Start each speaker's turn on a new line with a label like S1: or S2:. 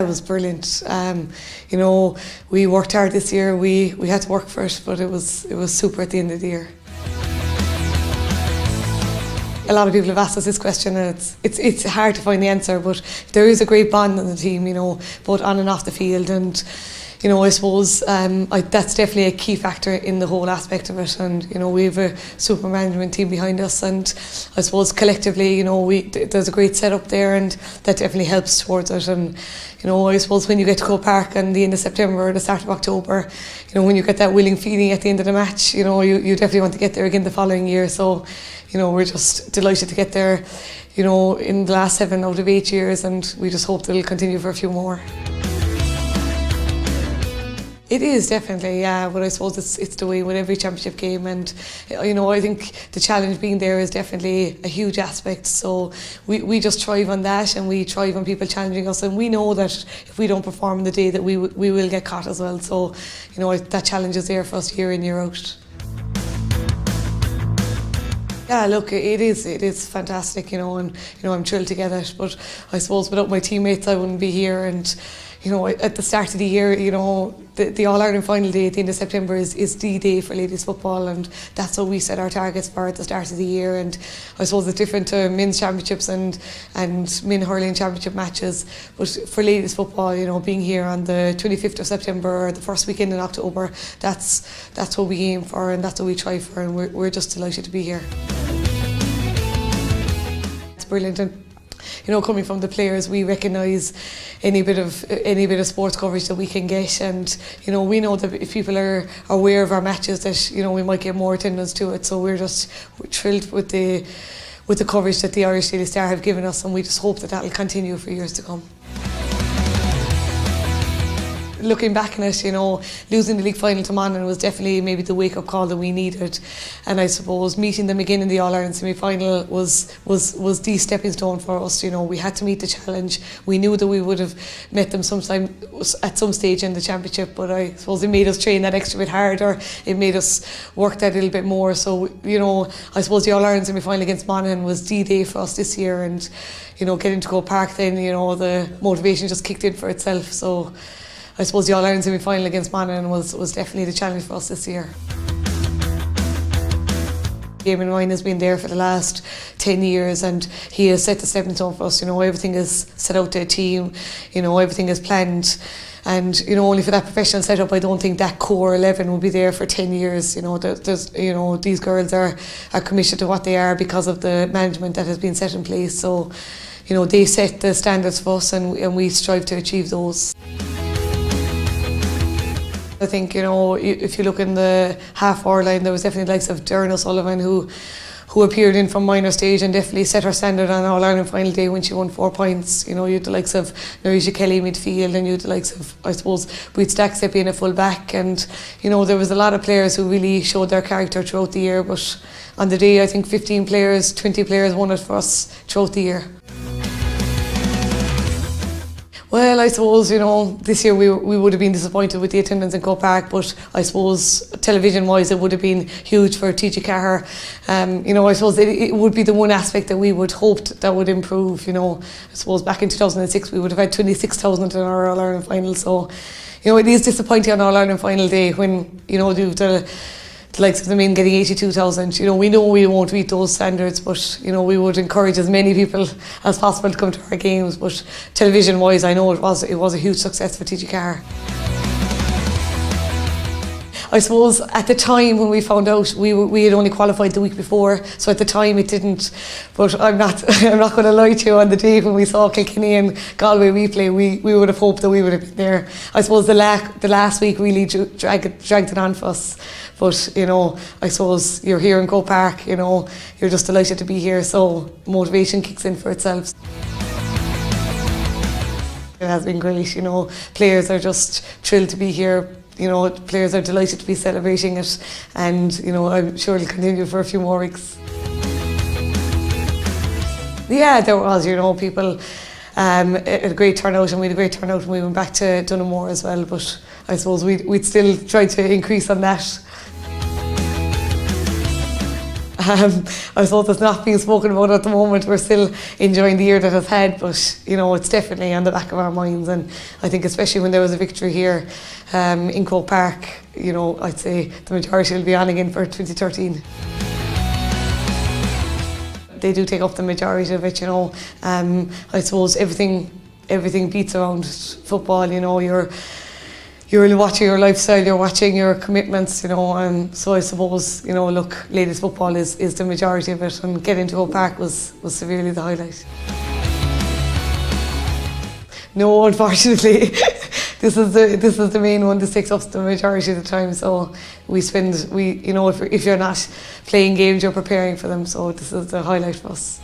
S1: It was brilliant. You know, we worked hard this year. We had to work for it, but it was super at the end of the year. A lot of people have asked us this question, and it's hard to find the answer, but there is a great bond on the team, you know, both on and off the field, and you know, I suppose that's definitely a key factor in the whole aspect of it. And you know, we have a super management team behind us, and I suppose collectively, you know, there's a great setup there, and that definitely helps towards it. And you know, I suppose when you get to Cork Park in the end of September or the start of October, you know, when you get that willing feeling at the end of the match, you know, you definitely want to get there again the following year. So, you know, we're just delighted to get there, you know, in the last 7 out of 8 years, and we just hope that it'll continue for a few more. It is definitely, yeah, but I suppose it's the way with every championship game, and you know, I think the challenge being there is definitely a huge aspect. So we just thrive on that, and we thrive on people challenging us, and we know that if we don't perform on the day that we will get caught as well. So you know, that challenge is there for us year in, year out. Yeah, look, it is fantastic, you know, and you know, I'm thrilled to get it. But I suppose without my teammates, I wouldn't be here. And you know, at the start of the year, you know, the All-Ireland final day at the end of September is the day for ladies football, and that's what we set our targets for at the start of the year. And I suppose it's different to men's championships and men hurling championship matches, but for ladies football, you know, being here on the 25th of September or the first weekend in October, that's what we aim for, and that's what we try for, and we're just delighted to be here. It's brilliant. And you know, coming from the players, we recognise any bit of sports coverage that we can get, and you know, we know that if people are aware of our matches, that you know, we might get more attendance to it. So we're thrilled with the coverage that the Irish Daily Star have given us, and we just hope that that'll continue for years to come. Looking back on it, you know, losing the league final to Monaghan was definitely maybe the wake-up call that we needed, and I suppose meeting them again in the All-Ireland semi-final was the stepping stone for us. You know, we had to meet the challenge. We knew that we would have met them sometime at some stage in the championship, but I suppose it made us train that extra bit harder. It made us work that little bit more. So you know, I suppose the All-Ireland semi-final against Monaghan was the day for us this year, and you know, getting to Cork Park, then you know, the motivation just kicked in for itself. So I suppose the All-Ireland semi-final against Monaghan was definitely the challenge for us this year. Eamon Ryan has been there for the last 10 years, and he has set the stepping stone for us. You know, everything is set out to a team, you know, everything is planned. And you know, only for that professional setup, I don't think that core 11 will be there for 10 years. You know, you know, these girls are committed to what they are because of the management that has been set in place. So, you know, they set the standards for us, and we strive to achieve those. I think, you know, if you look in the half-hour line, there was definitely the likes of Darren O'Sullivan who appeared in from minor stage and definitely set her standard on All-Ireland final day when she won 4 points. You know, you had the likes of Narisha Kelly midfield, and you had the likes of, I suppose, Breed Stackstep being a full back, and you know, there was a lot of players who really showed their character throughout the year. But on the day, I think 15 players, 20 players won it for us throughout the year. Well, I suppose, you know, this year we would have been disappointed with the attendance in Cork Park, but I suppose television-wise it would have been huge for TG Carr. You know, I suppose it would be the one aspect that we would hope that would improve. You know, I suppose back in 2006 we would have had 26,000 in our All-Ireland final, so you know, it is disappointing on All-Ireland final day when, you know, the likes of the men getting 82,000. You know, we won't meet those standards, but you know, we would encourage as many people as possible to come to our games. But television-wise, I know it was a huge success for TG Carr. I suppose at the time when we found out, we had only qualified the week before, so at the time it didn't. But I'm not going to lie to you. On the day when we saw Kilkenny and Galway replay, we would have hoped that we would have been there. I suppose the last week really dragged it on for us. But you know, I suppose you're here in Cork Park. You know, you're just delighted to be here, so motivation kicks in for itself. It has been great. You know, players are just thrilled to be here. You know, players are delighted to be celebrating it, and you know, I'm sure it'll continue for a few more weeks. Yeah, there was, you know, people, a great turnout, and we had a great turnout when we went back to Dunamore as well, but I suppose we'd still try to increase on that. I suppose it's not being spoken about at the moment. We're still enjoying the year that it's had, but you know, it's definitely on the back of our minds. And I think especially when there was a victory here in Cork Park, you know, I'd say the majority will be on again for 2013. They do take up the majority of it, you know. I suppose everything beats around football, you know. You're watching your lifestyle, you're watching your commitments, you know. So I suppose, you know, look, ladies football is the majority of it, and getting to Cork Park was severely the highlight. No, unfortunately, this is the main one. This takes up the majority of the time. So you know, if you're not playing games, you're preparing for them. So this is the highlight for us.